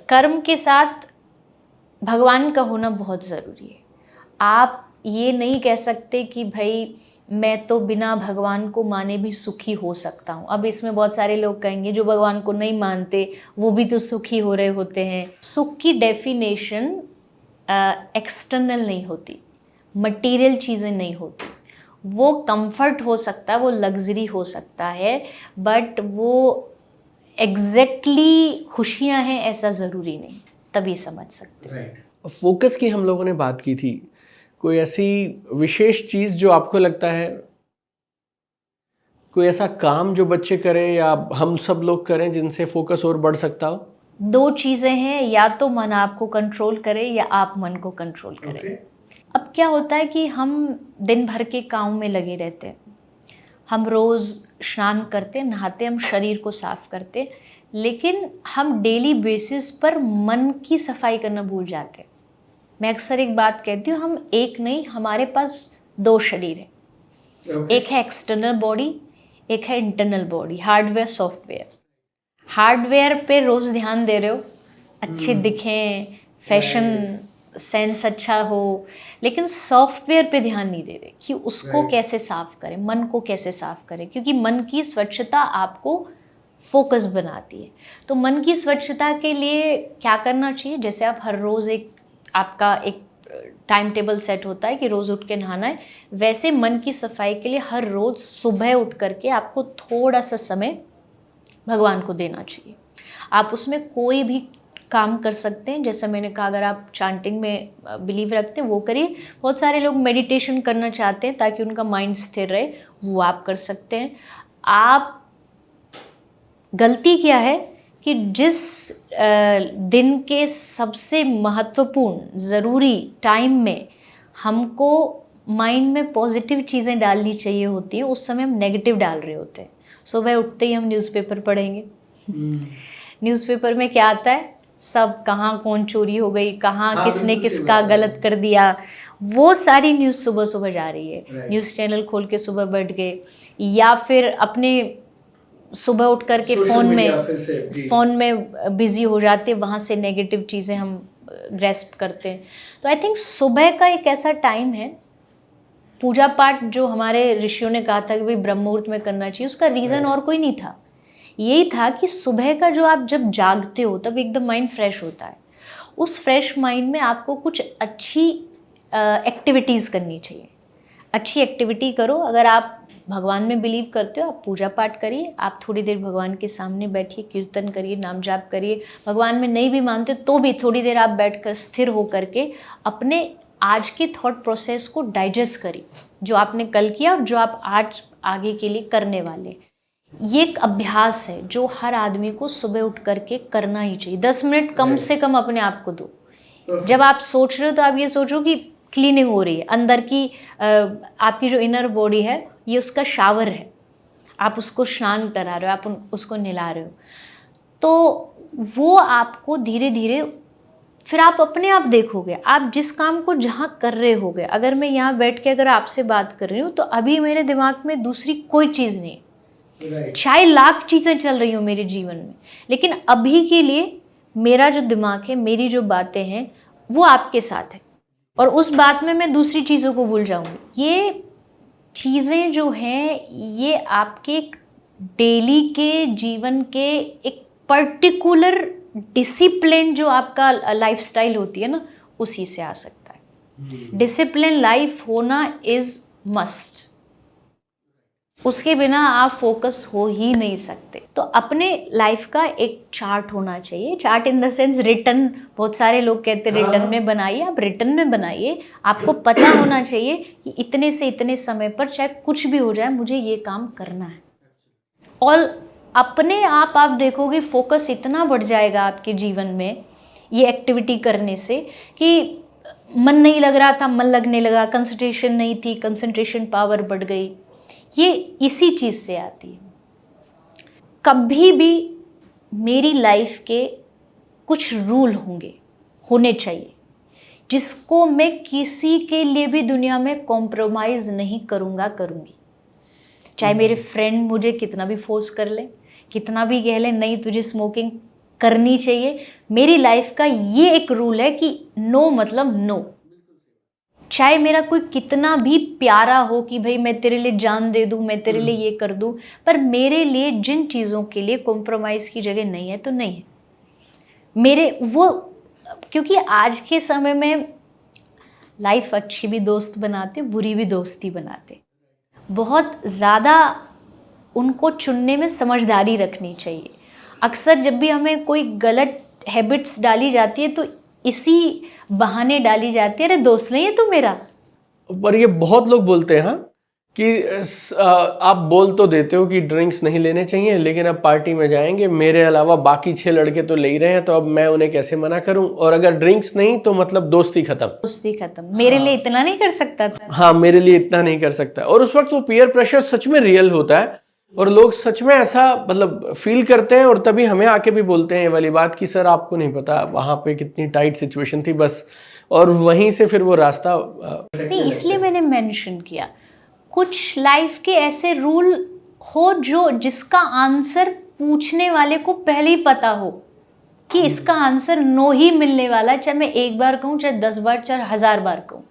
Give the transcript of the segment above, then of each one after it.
कर्म के साथ भगवान का होना बहुत ज़रूरी है। आप ये नहीं कह सकते कि भाई मैं तो बिना भगवान को माने भी सुखी हो सकता हूँ। अब इसमें बहुत सारे लोग कहेंगे जो भगवान को नहीं मानते वो भी तो सुखी हो रहे होते हैं। सुख की डेफिनेशन एक्सटर्नल नहीं होती, मटेरियल चीज़ें नहीं होती। वो कंफर्ट हो सकता है, वो लग्जरी हो सकता है, बट वो एग्जैक्टली खुशियाँ हैं ऐसा ज़रूरी नहीं, तभी समझ सकते हो। राइट। फोकस की हम लोगों ने बात की थी, कोई ऐसी विशेष चीज़ जो आपको लगता है, कोई ऐसा काम जो बच्चे करें या हम सब लोग करें जिनसे फोकस और बढ़ सकता हो? दो चीज़ें हैं, या तो मन आपको कंट्रोल करे या आप मन को कंट्रोल करें। Okay. अब क्या होता है कि हम दिन भर के काम में लगे रहते हैं, हम रोज़ स्नान करते, नहाते, हम शरीर को साफ करते, लेकिन हम डेली बेसिस पर मन की सफाई करना भूल जाते हैं। मैं अक्सर एक बात कहती हूँ, हम एक नहीं, हमारे पास दो शरीर है। Okay. एक है एक्सटर्नल बॉडी, एक है internal body, hardware software. Hardware पे रोज़ ध्यान दे रहे हो, अच्छे दिखें, फैशन सेंस अच्छा हो, लेकिन सॉफ्टवेयर पे ध्यान नहीं दे रहे कि उसको कैसे साफ करें, मन को कैसे साफ करें, क्योंकि मन की स्वच्छता आपको फोकस बनाती है। तो मन की स्वच्छता के लिए क्या करना चाहिए? जैसे आप हर रोज़ आपका एक टाइम टेबल सेट होता है कि रोज़ उठ के नहाना है, वैसे मन की सफाई के लिए हर रोज़ सुबह उठ करके आपको थोड़ा सा समय भगवान को देना चाहिए। आप उसमें कोई भी काम कर सकते हैं। जैसा मैंने कहा, अगर आप चांटिंग में बिलीव रखते हैं वो करिए। बहुत सारे लोग मेडिटेशन करना चाहते हैं ताकि उनका माइंड स्थिर रहे, वो आप कर सकते हैं। आप गलती क्या है कि जिस दिन के सबसे महत्वपूर्ण ज़रूरी टाइम में हमको माइंड में पॉजिटिव चीज़ें डालनी चाहिए होती हैं, उस समय हम नेगेटिव डाल रहे होते हैं। सुबह उठते ही हम न्यूज़पेपर पढ़ेंगे। न्यूज़पेपर में क्या आता है? सब कहाँ कौन चोरी हो गई, कहाँ किसने किसका गलत कर दिया, वो सारी न्यूज़ सुबह सुबह जा रही है। न्यूज़ चैनल खोल के सुबह बैठ गए, या फिर अपने सुबह उठ करके फ़ोन में बिज़ी हो जाते, वहाँ से नेगेटिव चीज़ें हम ग्रैस्प करते हैं। तो आई थिंक सुबह का एक ऐसा टाइम है, पूजा पाठ जो हमारे ऋषियों ने कहा था कि भाई ब्रह्म मुहूर्त में करना चाहिए, उसका रीज़न और कोई नहीं था, यही था कि सुबह का जो आप जब जागते हो तब एकदम माइंड फ्रेश होता है। उस फ्रेश माइंड में आपको कुछ अच्छी एक्टिविटीज़ करनी चाहिए। अच्छी एक्टिविटी करो। अगर आप भगवान में बिलीव करते हो, आप पूजा पाठ करिए, आप थोड़ी देर भगवान के सामने बैठिए, कीर्तन करिए, नाम जाप करिए। भगवान में नहीं भी मानते तो भी थोड़ी देर आप बैठकर स्थिर हो करके अपने आज के थॉट प्रोसेस को डाइजेस्ट करिए, जो आपने कल किया और जो आप आज आगे के लिए करने वाले। ये एक अभ्यास है जो हर आदमी को सुबह उठ करके करना ही चाहिए। 10 मिनट कम से कम अपने आप को दो। जब आप सोच रहे हो तो आप ये सोचो कि क्लीनिंग हो रही है अंदर की, आपकी जो इनर बॉडी है ये उसका शावर है, आप उसको स्नान करा रहे हो, आप उसको नहला रहे हो, तो वो आपको धीरे धीरे फिर आप अपने आप देखोगे, आप जिस काम को जहाँ कर रहे होगे। अगर मैं यहाँ बैठ के अगर आपसे बात कर रही हूँ तो अभी मेरे दिमाग में दूसरी कोई चीज़ नहीं है, चाहे लाख चीज़ें चल रही हो मेरे जीवन में, लेकिन अभी के लिए मेरा जो दिमाग है, मेरी जो बातें हैं वो आपके साथ है, और उस बात में मैं दूसरी चीज़ों को भूल जाऊंगी। ये चीज़ें जो हैं ये आपके डेली के जीवन के एक पर्टिकुलर डिसिप्लिन जो आपका लाइफस्टाइल होती है ना, उसी से आ सकता है। डिसिप्लिन लाइफ होना इज मस्ट, उसके बिना आप फोकस हो ही नहीं सकते। तो अपने लाइफ का एक चार्ट होना चाहिए, chart in the sense written. बहुत सारे लोग कहते हैं रिटन में बनाइए, आप रिटन में बनाइए। आपको पता होना चाहिए कि इतने से इतने समय पर चाहे कुछ भी हो जाए मुझे ये काम करना है, और अपने आप देखोगे फोकस इतना बढ़ जाएगा आपके जीवन में ये एक्टिविटी करने से कि मन नहीं लग रहा था, मन लगने लगा, कंसंट्रेशन नहीं थी, कंसंट्रेशन पावर बढ़ गई। ये इसी चीज़ से आती है। कभी भी मेरी लाइफ के कुछ रूल होने चाहिए जिसको मैं किसी के लिए भी दुनिया में कॉम्प्रोमाइज़ नहीं करूँगी। चाहे मेरे फ्रेंड मुझे कितना भी फोर्स कर ले, कितना भी कह ले नहीं तुझे स्मोकिंग करनी चाहिए। मेरी लाइफ का ये एक रूल है कि नो मतलब नो। चाहे मेरा कोई कितना भी प्यारा हो कि भाई मैं तेरे लिए जान दे दूँ, मैं तेरे लिए ये कर दूँ, पर मेरे लिए जिन चीज़ों के लिए कॉम्प्रोमाइज़ की जगह नहीं है तो नहीं है मेरे वो। क्योंकि आज के समय में लाइफ अच्छी भी दोस्त बनाते, बुरी भी दोस्ती बनाते। बहुत ज़्यादा उनको चुनने में समझदारी रखनी चाहिए। अक्सर जब भी हमें कोई गलत हैबिट्स डाली जाती है तो इसी बहाने डाली जाती है, अरे दोस्त नहीं है तू मेरा। पर ये बहुत लोग बोलते हैं हाँ कि आप बोल तो देते हो कि ड्रिंक्स नहीं लेने चाहिए, लेकिन अब पार्टी में जाएंगे, मेरे अलावा बाकी 6 लड़के तो ले ही रहे हैं, तो अब मैं उन्हें कैसे मना करूं, और अगर ड्रिंक्स नहीं तो मतलब दोस्ती खत्म। दोस्ती खत्म। मेरे लिए इतना नहीं कर सकता था। हाँ, मेरे लिए इतना नहीं कर सकता। और उस वक्त वो पीयर प्रेशर सच में रियल होता है और लोग सच में ऐसा मतलब फील करते हैं, और तभी हमें आके भी बोलते हैं ये वाली बात कि सर आपको नहीं पता वहाँ पे कितनी टाइट सिचुएशन थी बस, और वहीं से फिर वो रास्ता नहीं, इसलिए मैंने मेंशन किया कुछ लाइफ के ऐसे रूल हो जो जिसका आंसर पूछने वाले को पहले ही पता हो कि इसका आंसर नो ही मिलने वाला है, चाहे मैं एक बार कहूँ, चाहे 10 बार, चाहे 1000 बार कहूँ।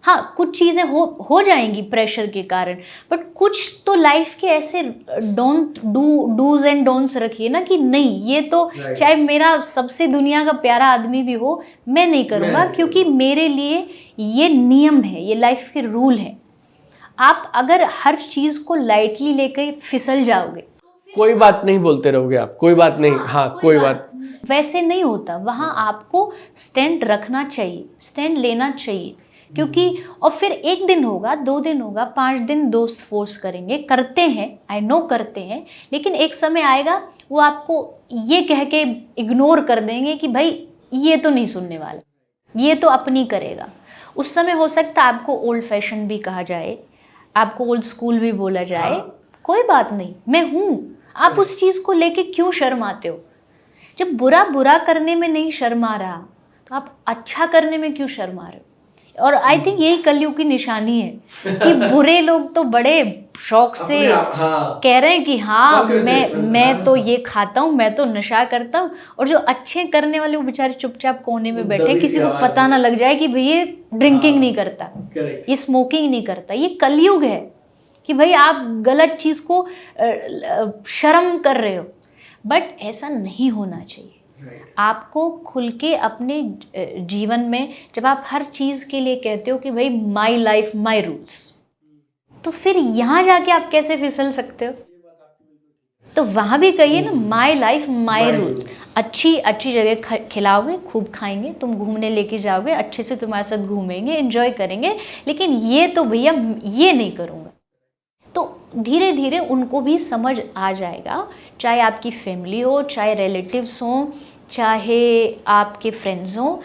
हाँ, कुछ चीज़ें हो जाएंगी प्रेशर के कारण, बट कुछ तो लाइफ के ऐसे डूज एंड डोंट्स रखिए ना कि नहीं ये तो चाहे मेरा सबसे दुनिया का प्यारा आदमी भी हो, मैं नहीं करूँगा, क्योंकि मेरे लिए ये नियम है, ये लाइफ के रूल है। आप अगर हर चीज़ को लाइटली लेकर फिसल जाओगे, कोई बात नहीं बोलते रहोगे आप, कोई बात नहीं, हाँ कोई बात, वैसे नहीं होता। वहाँ आपको स्टैंड रखना चाहिए, स्टैंड लेना चाहिए, क्योंकि और फिर 1 दिन होगा, 2 दिन होगा, 5 दिन दोस्त फोर्स करेंगे, करते हैं, आई नो करते हैं, लेकिन एक समय आएगा वो आपको ये कह के इग्नोर कर देंगे कि भाई ये तो नहीं सुनने वाला, ये तो अपनी करेगा। उस समय हो सकता है आपको ओल्ड फैशन भी कहा जाए, आपको ओल्ड स्कूल भी बोला जाए, कोई बात नहीं, मैं हूँ। आप उस चीज़ को लेके क्यों शर्माते हो? जब बुरा करने में नहीं शर्मा रहा तो आप अच्छा करने में क्यों शर्मा रहे हो? और आई थिंक यही कलयुग की निशानी है कि बुरे लोग तो बड़े शौक से कह रहे हैं कि हाँ मैं तो ये खाता हूँ, मैं तो नशा करता हूँ, और जो अच्छे करने वाले वो बेचारे चुपचाप कोने में बैठे, किसी को पता ना लग जाए कि भाई ये ड्रिंकिंग नहीं करता, ये स्मोकिंग नहीं करता। ये कलयुग है कि भाई आप गलत चीज़ को शर्म कर रहे हो, बट ऐसा नहीं होना चाहिए। आपको खुल के अपने जीवन में जब आप हर चीज़ के लिए कहते हो कि भाई माई लाइफ माई रूल्स, तो फिर यहाँ जाके आप कैसे फिसल सकते हो? तो वहाँ भी कहिए ना माई लाइफ माई रूल्स। अच्छी जगह खिलाओगे, खूब खाएंगे, तुम घूमने लेके जाओगे, अच्छे से तुम्हारे साथ घूमेंगे, एंजॉय करेंगे, लेकिन ये तो भैया ये नहीं करूँगा। तो धीरे धीरे उनको भी समझ आ जाएगा, चाहे आपकी फैमिली हो, चाहे रिलेटिव्स हों, चाहे आपके फ्रेंड्स हों।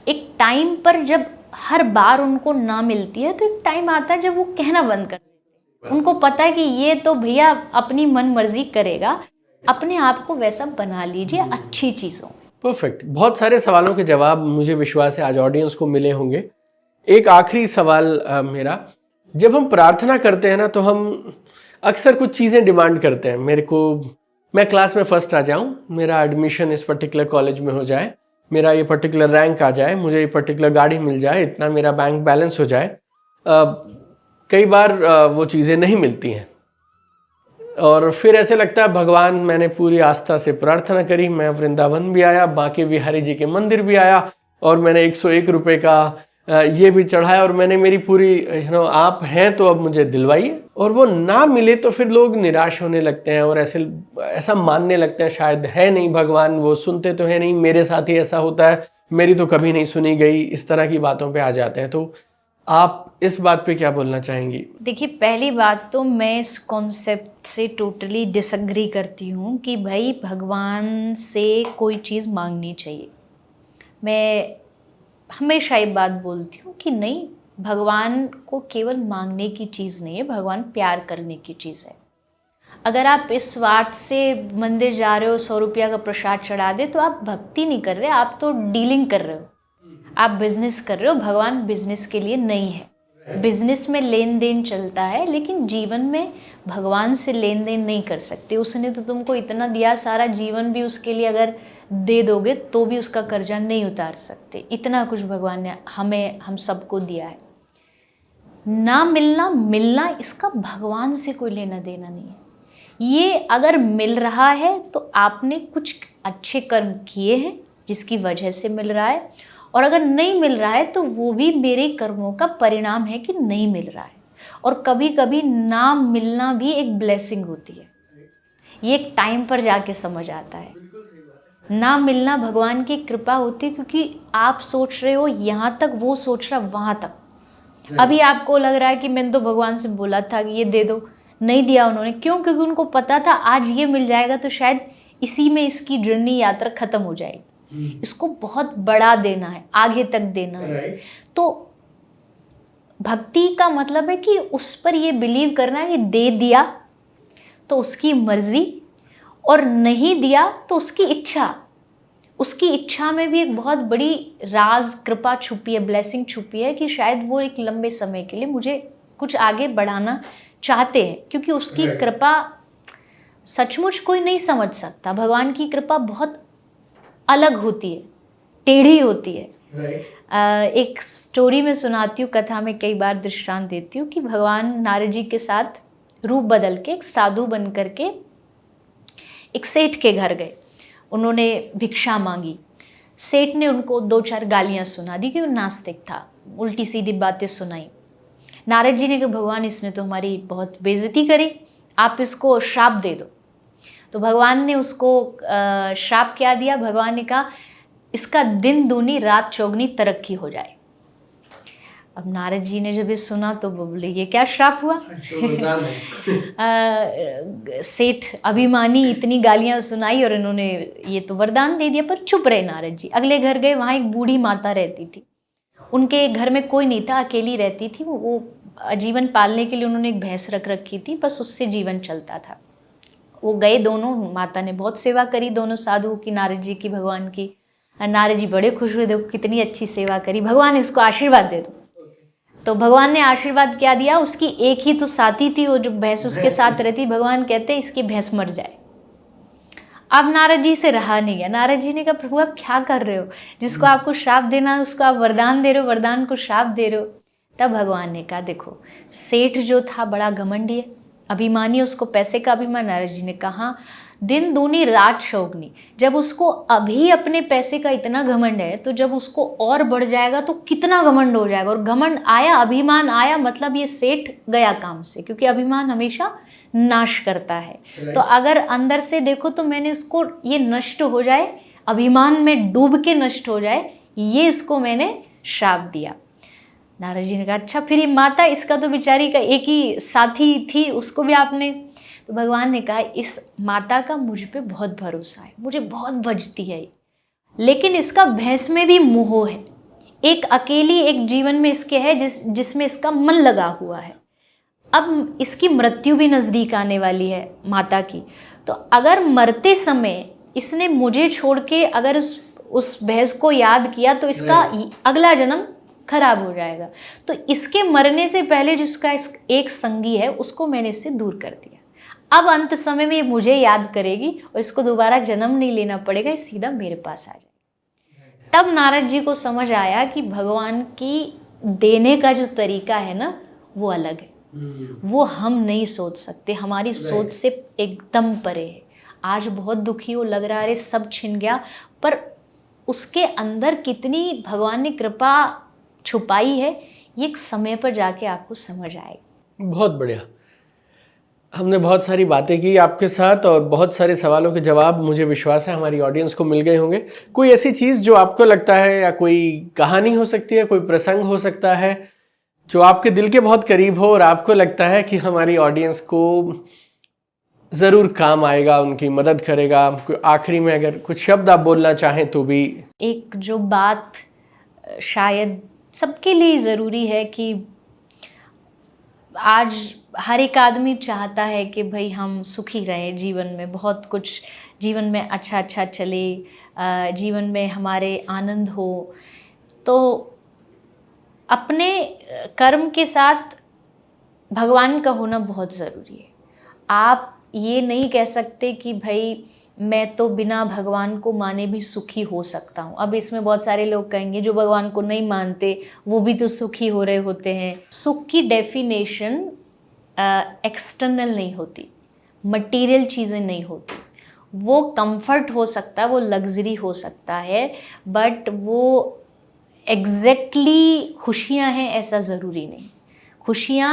एक टाइम पर जब हर बार उनको ना मिलती है तो एक टाइम आता है जब वो कहना बंद कर देते हैं। उनको पता है कि ये तो भैया अपनी मन मर्जी करेगा, अपने आप को वैसा बना लीजिए अच्छी चीज़ों में। परफेक्ट। बहुत सारे सवालों के जवाब मुझे विश्वास है आज ऑडियंस को मिले होंगे। एक आखिरी सवाल मेरा, जब हम प्रार्थना करते हैं ना तो हम अक्सर कुछ चीज़ें डिमांड करते हैं। मैं क्लास में फर्स्ट आ जाऊं, मेरा एडमिशन इस पर्टिकुलर कॉलेज में हो जाए, मेरा ये पर्टिकुलर रैंक आ जाए, मुझे ये पर्टिकुलर गाड़ी मिल जाए, इतना मेरा बैंक बैलेंस हो जाए। कई बार वो चीज़ें नहीं मिलती हैं और फिर ऐसे लगता है भगवान मैंने पूरी आस्था से प्रार्थना करी, मैं वृंदावन भी आया, बांके बिहारी जी के मंदिर भी आया, और मैंने 101 रुपये का ये भी चढ़ाया, और मैंने मेरी पूरी आप हैं तो अब मुझे दिलवाइए, और वो ना मिले तो फिर लोग निराश होने लगते हैं और ऐसा मानने लगते हैं शायद है नहीं भगवान, वो सुनते तो है नहीं, मेरे साथ ही ऐसा होता है, मेरी तो कभी नहीं सुनी गई, इस तरह की बातों पे आ जाते हैं। तो आप इस बात पे क्या बोलना चाहेंगी? देखिए, पहली बात तो मैं इस कॉन्सेप्ट से टोटली डिसएग्री करती हूँ कि भाई भगवान से कोई चीज़ मांगनी चाहिए। मैं हमेशा ये बात बोलती हूँ कि नहीं, भगवान को केवल मांगने की चीज़ नहीं है, भगवान प्यार करने की चीज़ है। अगर आप इस स्वार्थ से मंदिर जा रहे हो, 100 रुपया का प्रसाद चढ़ा दे, तो आप भक्ति नहीं कर रहे, आप तो डीलिंग कर रहे हो, आप बिजनेस कर रहे हो। भगवान बिजनेस के लिए नहीं है। बिजनेस में लेन देन चलता है, लेकिन जीवन में भगवान से लेन देन नहीं कर सकते। उसने तो तुमको इतना दिया, सारा जीवन भी उसके लिए अगर दे दोगे तो भी उसका कर्जा नहीं उतार सकते। इतना कुछ भगवान ने हम सबको दिया है। ना मिलना मिलना, इसका भगवान से कोई लेना देना नहीं है। ये अगर मिल रहा है तो आपने कुछ अच्छे कर्म किए हैं जिसकी वजह से मिल रहा है, और अगर नहीं मिल रहा है तो वो भी मेरे कर्मों का परिणाम है कि नहीं मिल रहा है। और कभी कभी ना मिलना भी एक ब्लेसिंग होती है। ये एक टाइम पर जाके समझ आता है। ना मिलना भगवान की कृपा होती है, क्योंकि आप सोच रहे हो यहाँ तक, वो सोच रहा वहाँ तक। अभी आपको लग रहा है कि मैंने तो भगवान से बोला था कि ये दे दो, नहीं दिया उन्होंने। क्यों? क्योंकि उनको पता था आज ये मिल जाएगा तो शायद इसी में इसकी जर्नी, यात्रा खत्म हो जाएगी। इसको बहुत बड़ा देना है, आगे तक देना है। तो भक्ति का मतलब है कि उस पर ये बिलीव करना है कि दे दिया तो उसकी मर्जी, और नहीं दिया तो उसकी इच्छा। उसकी इच्छा में भी एक बहुत बड़ी राज, कृपा छुपी है, ब्लेसिंग छुपी है कि शायद वो एक लंबे समय के लिए मुझे कुछ आगे बढ़ाना चाहते हैं। क्योंकि उसकी कृपा सचमुच कोई नहीं समझ सकता। भगवान की कृपा बहुत अलग होती है, टेढ़ी होती है। एक स्टोरी में सुनाती हूँ, कथा में कई बार दृष्टांत देती हूँ कि भगवान नारद जी के साथ रूप बदल के एक साधु बन करके एक सेठ के घर गए। उन्होंने भिक्षा मांगी। सेठ ने उनको 2-4 गालियाँ सुना दी कि वो नास्तिक था, उल्टी सीधी बातें सुनाई। नारद जी ने कहा भगवान इसने तो हमारी बहुत बेइज्जती करी, आप इसको श्राप दे दो। तो भगवान ने उसको श्राप क्या दिया? भगवान ने कहा इसका दिन दूनी रात चौगनी तरक्की हो जाए। अब नारद जी ने जब ये सुना तो बोले ये क्या श्राप हुआ? सेठ अभिमानी इतनी गालियां सुनाई और इन्होंने ये तो वरदान दे दिया। पर चुप रहे नारद जी। अगले घर गए, वहाँ एक बूढ़ी माता रहती थी। उनके घर में कोई नहीं था, अकेली रहती थी। वो जीवन पालने के लिए उन्होंने एक भैंस रख रखी थी, बस उससे जीवन चलता था। वो गए दोनों, माता ने बहुत सेवा करी दोनों साधुओं की, नारद जी की, भगवान की। नारद जी बड़े खुश हुए, देखो कितनी अच्छी सेवा करी, भगवान इसको आशीर्वाद दे दो। तो भगवान ने आशीर्वाद क्या दिया? उसकी एक ही तो साथी थी, वो जो भैंस उसके साथ रहती। भगवान कहते हैं इसकी भैंस मर जाए। अब नारद जी से रहा नहीं गया। नारद जी ने कहा प्रभु आप क्या कर रहे हो? जिसको आपको श्राप देना है उसको आप वरदान दे रहे हो, वरदान को श्राप दे रहे हो। तब भगवान ने कहा देखो सेठ जो था बड़ा घमंडी है, अभिमानी, उसको पैसे का अभिमान। नारद जी ने कहा दिन दूनी रात चौगनी। जब उसको अभी अपने पैसे का इतना घमंड है तो जब उसको और बढ़ जाएगा तो कितना घमंड हो जाएगा। और घमंड आया, अभिमान आया, मतलब ये सेठ गया काम से, क्योंकि अभिमान हमेशा नाश करता है। तो अगर अंदर से देखो तो मैंने इसको, ये नष्ट हो जाए, अभिमान में डूब के नष्ट हो जाए, ये इसको मैंने श्राप दिया। नारद जी ने कहा अच्छा फिर ये माता, इसका तो बेचारी का एक ही साथी थी, उसको भी आपने। तो भगवान ने कहा इस माता का मुझ पे बहुत भरोसा है, मुझे बहुत भजती है, लेकिन इसका भैंस में भी मोह है। एक अकेली एक जीवन में इसके है जिसमें इसका मन लगा हुआ है। अब इसकी मृत्यु भी नज़दीक आने वाली है माता की। तो अगर मरते समय इसने मुझे छोड़ के अगर उस भैंस को याद किया तो इसका अगला जन्म खराब हो जाएगा। तो इसके मरने से पहले जिसका एक संगी है उसको मैंने इससे दूर कर दिया। अब अंत समय में मुझे याद करेगी और इसको दोबारा जन्म नहीं लेना पड़ेगा, ये सीधा मेरे पास आ जाएगा। तब नारद जी को समझ आया कि भगवान की देने का जो तरीका है ना वो अलग है, वो हम नहीं सोच सकते, हमारी सोच से एकदम परे है। आज बहुत दुखी हो, लग रहा है सब छिन गया, पर उसके अंदर कितनी भगवान ने कृपा छुपाई है ये एक समय पर जाके आपको समझ आएगा। बहुत बढ़िया। हमने बहुत सारी बातें की आपके साथ और बहुत सारे सवालों के जवाब मुझे विश्वास है हमारी ऑडियंस को मिल गए होंगे। कोई ऐसी चीज़ जो आपको लगता है, या कोई कहानी हो सकती है, कोई प्रसंग हो सकता है जो आपके दिल के बहुत करीब हो और आपको लगता है कि हमारी ऑडियंस को ज़रूर काम आएगा, उनकी मदद करेगा? कोई आखिरी में अगर कुछ शब्द आप बोलना चाहें तो भी। एक जो बात शायद सबके लिए ज़रूरी है कि आज हर एक आदमी चाहता है कि भाई हम सुखी रहें जीवन में, बहुत कुछ जीवन में अच्छा अच्छा चले, जीवन में हमारे आनंद हो। तो अपने कर्म के साथ भगवान का होना बहुत ज़रूरी है। आप ये नहीं कह सकते कि भाई मैं तो बिना भगवान को माने भी सुखी हो सकता हूँ। अब इसमें बहुत सारे लोग कहेंगे जो भगवान को नहीं मानते वो भी तो सुखी हो रहे होते हैं। सुख की डेफिनेशन एक्सटर्नल नहीं होती, मटेरियल चीज़ें नहीं होती। वो कंफर्ट हो सकता है, वो लग्जरी हो सकता है, बट वो एग्जैक्टली खुशियाँ हैं ऐसा ज़रूरी नहीं। खुशियाँ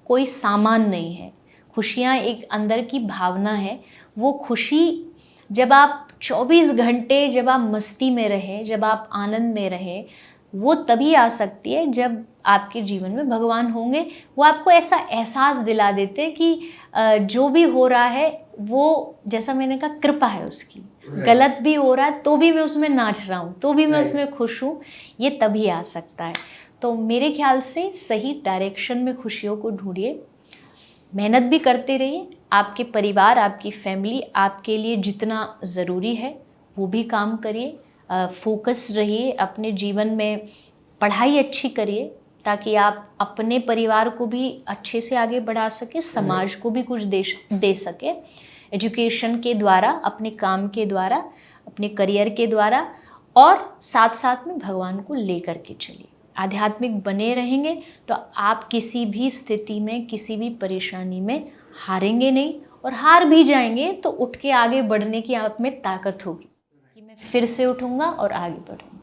कोई सामान नहीं है, खुशियाँ एक अंदर की भावना है। वो खुशी जब आप 24 घंटे जब आप मस्ती में रहें, जब आप आनंद में रहें, वो तभी आ सकती है जब आपके जीवन में भगवान होंगे। वो आपको ऐसा एहसास दिला देते हैं कि जो भी हो रहा है वो, जैसा मैंने कहा, कृपा है उसकी। गलत भी हो रहा है तो भी मैं उसमें नाच रहा हूँ, तो भी मैं उसमें खुश हूँ, ये तभी आ सकता है। तो मेरे ख्याल से सही डायरेक्शन में खुशियों को ढूंढिए, मेहनत भी करते रहिए। आपके परिवार, आपकी फैमिली आपके लिए जितना ज़रूरी है वो भी काम करिए। फोकस रहिए अपने जीवन में, पढ़ाई अच्छी करिए ताकि आप अपने परिवार को भी अच्छे से आगे बढ़ा सके, समाज को भी कुछ दे सके एजुकेशन के द्वारा, अपने काम के द्वारा, अपने करियर के द्वारा, और साथ साथ में भगवान को लेकर के चलिए। आध्यात्मिक बने रहेंगे तो आप किसी भी स्थिति में, किसी भी परेशानी में हारेंगे नहीं, और हार भी जाएंगे तो उठ के आगे बढ़ने की आप में ताकत होगी कि मैं फिर से उठूंगा और आगे बढ़ूंगा।